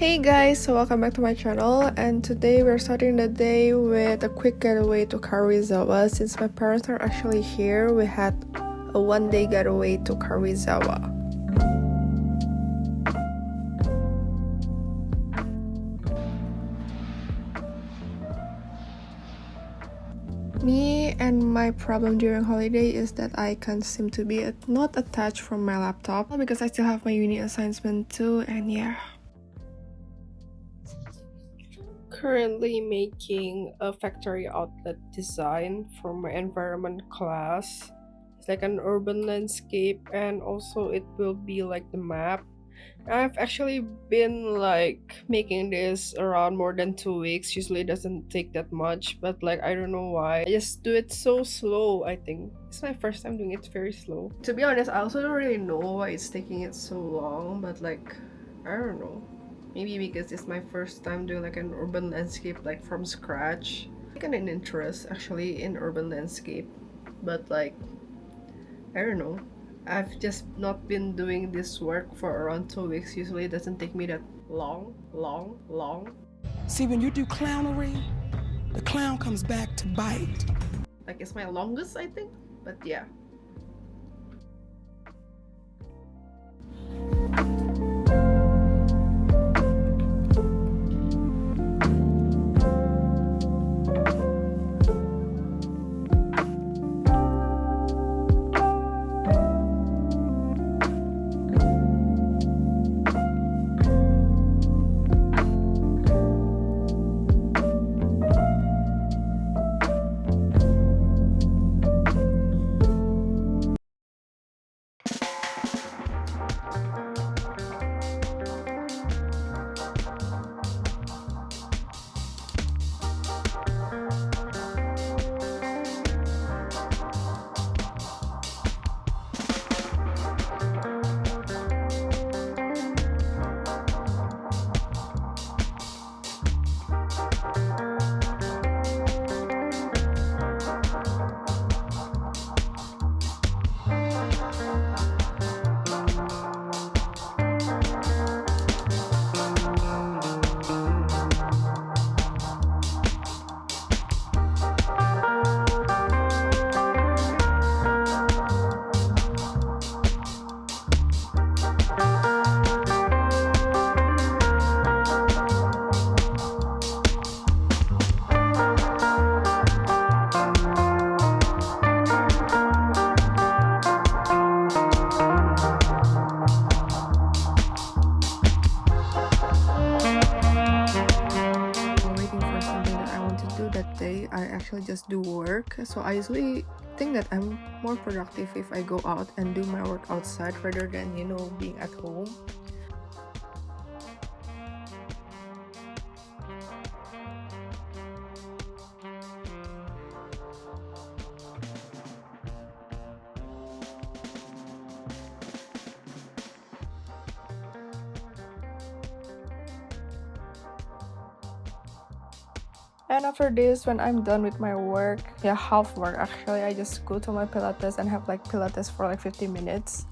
Hey guys, so welcome back to my channel, and today we're starting the day with a quick getaway to Karuizawa. Since my parents are actually here, we had a one-day getaway to Karuizawa. Me and my problem during holiday is that I can't seem to be not attached from my laptop because I still have my uni assignment too, and yeah. Currently making a factory outlet design for my environment class. It's like an urban landscape, and also it will be like the map. I've actually been like making this around more than 2 weeks. Usually it doesn't take that much, but like I don't know why. I just do it so slow, I think. It's my first time doing it very slow. To be honest, I also don't really know why it's taking it so long, but like I don't know. Maybe because it's my first time doing like an urban landscape like from scratch. I got an interest actually in urban landscape, but like I don't know. I've just not been doing this work for around 2 weeks. Usually it doesn't take me that long. See, when you do clownery, the clown comes back to bite. Like it's my longest, I think. But yeah. That day I actually just do work, so I usually think that I'm more productive if I go out and do my work outside rather than being at home. And after this, when I'm done with my work, half work actually, I just go to my Pilates and have like Pilates for like 50 minutes.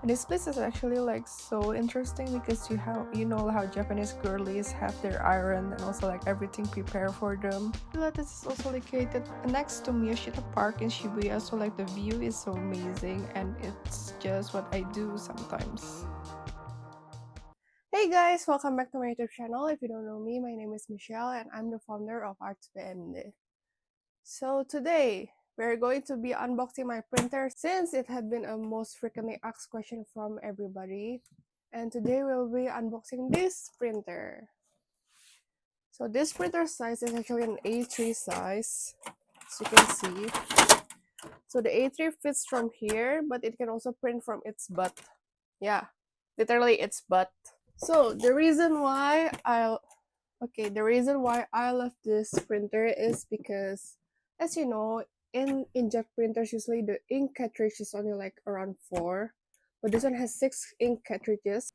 This place is actually like so interesting because you know how Japanese girlies have their iron and also like everything prepared for them. Pilates is also located next to Miyashita Park in Shibuya, so like the view is so amazing and it's just what I do sometimes. Hey guys, welcome back to my YouTube channel. If you don't know me, my name is Michelle and I'm the founder of ArtsBMD. So today, we're going to be unboxing my printer since it had been a most frequently asked question from everybody. And today we'll be unboxing this printer. So this printer size is actually an A3 size, as you can see. So the A3 fits from here, but it can also print from its butt. Yeah, literally its butt. So the reason why I love this printer is because, as you know, in inkjet printers usually the ink cartridge is only like around 4, but this one has 6 ink cartridges.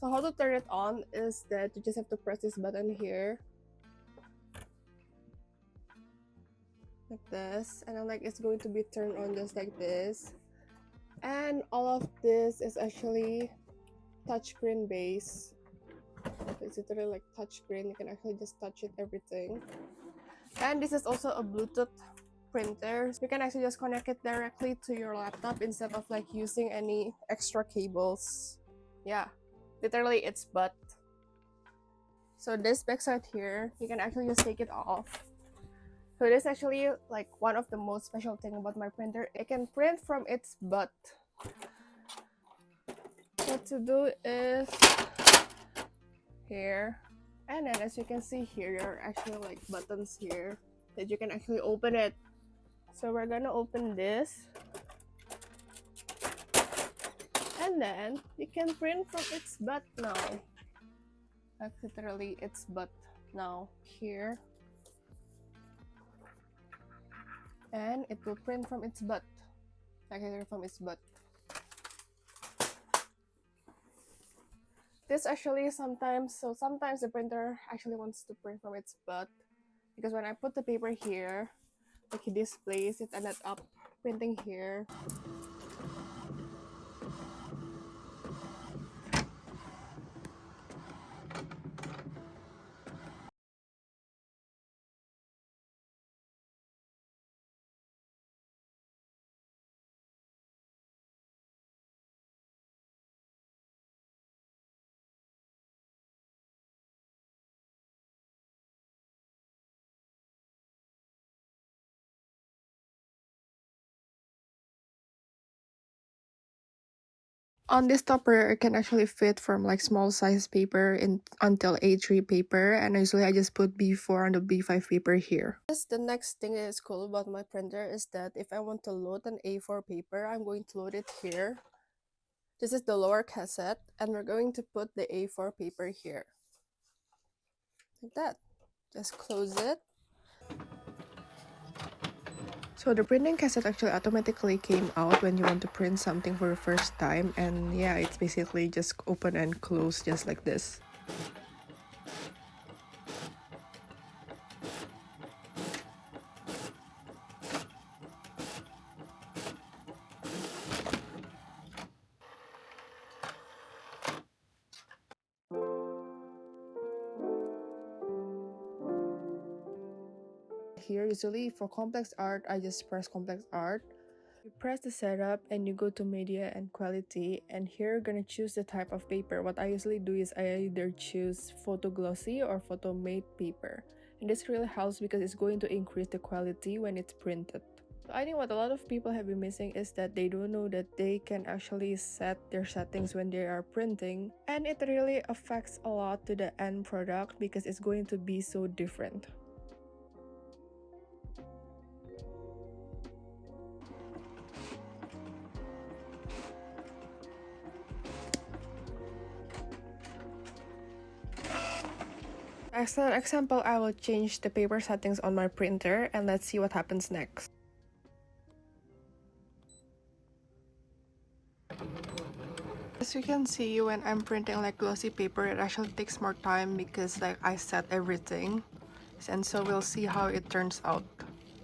So how to turn it on is that you just have to press this button here. Like this. And then like it's going to be turned on just like this. And all of this is actually touchscreen based. It's literally like touchscreen. You can actually just touch it, everything. And this is also a Bluetooth printer. You can actually just connect it directly to your laptop instead of like using any extra cables. Yeah, literally it's butt. So this backside here, you can actually just take it off. So this is actually like one of the most special thing about my printer. It can print from its butt. What to do is here, and then as you can see here, there are actually like buttons here that you can actually open it. So we're gonna open this, and then you can print from its butt now. Like literally its butt now here, and it will print from its butt, like here from its butt. This actually sometimes the printer actually wants to print from its butt, because when I put the paper here, like it displays, it ended up printing here. On this topper, it can actually fit from like small size paper in until A3 paper, and usually I just put B4 on the B5 paper here. The next thing that is cool about my printer is that if I want to load an A4 paper, I'm going to load it here. This is the lower cassette, and we're going to put the A4 paper here. Like that. Just close it. So the printing cassette actually automatically came out when you want to print something for the first time, and yeah, it's basically just open and close just like this. Here, usually for complex art, I just press complex art. You press the setup and you go to media and quality, and here you're gonna choose the type of paper. What I usually do is I either choose photo glossy or photo matte paper, and this really helps because it's going to increase the quality when it's printed. I think what a lot of people have been missing is that they don't know that they can actually set their settings when they are printing, and it really affects a lot to the end product because it's going to be so different. As an example, I will change the paper settings on my printer, and let's see what happens next. As you can see, when I'm printing like glossy paper, it actually takes more time because like I set everything, and so we'll see how it turns out.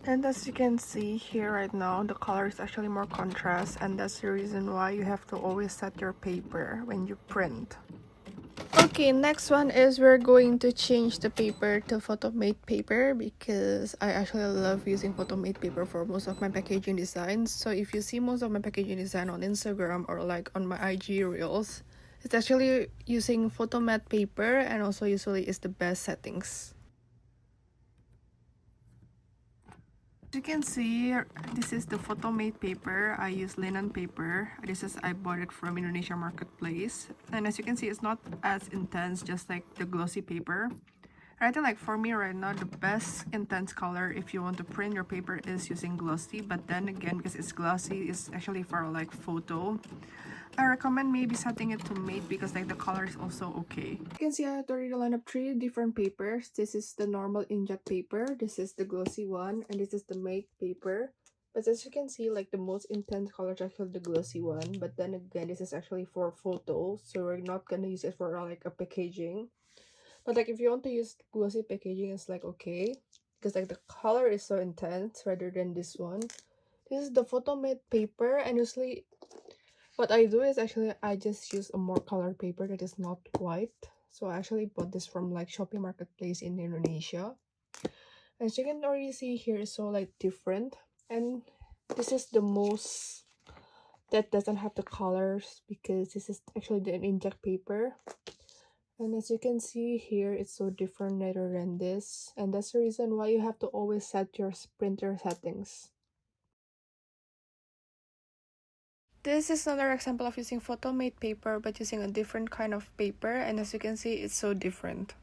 And as you can see here right now, the color is actually more contrast, and that's the reason why you have to always set your paper when you print. Okay, next one is we're going to change the paper to photo matte paper because I actually love using photo matte paper for most of my packaging designs. So if you see most of my packaging design on Instagram or like on my IG reels, it's actually using photo matte paper, and also usually is the best settings. As you can see, this is the photo matte paper. I use linen paper. I bought it from Indonesia Marketplace, and as you can see, it's not as intense just like the glossy paper. I think like for me right now, the best intense color if you want to print your paper is using glossy, but then again, because it's glossy, it's actually for like photo. I recommend maybe setting it to matte because like the color is also okay. You can see I have already lined up 3 different papers. This is the normal inkjet paper, this is the glossy one, and this is the matte paper. But as you can see, like the most intense color is actually the glossy one. But then again, this is actually for photos, so we're not gonna use it for like a packaging. But like if you want to use glossy packaging, it's like okay, because like the color is so intense rather than this one. This is the photomate paper, and usually what I do is actually I just use a more colored paper that is not white. So I actually bought this from like Shopee Marketplace in Indonesia. As you can already see here, it's so like different. And this is the most that doesn't have the colors because this is actually the inject paper. And as you can see here, it's so different rather than this. And that's the reason why you have to always set your printer settings. This is another example of using photomate paper but using a different kind of paper, and as you can see, it's so different.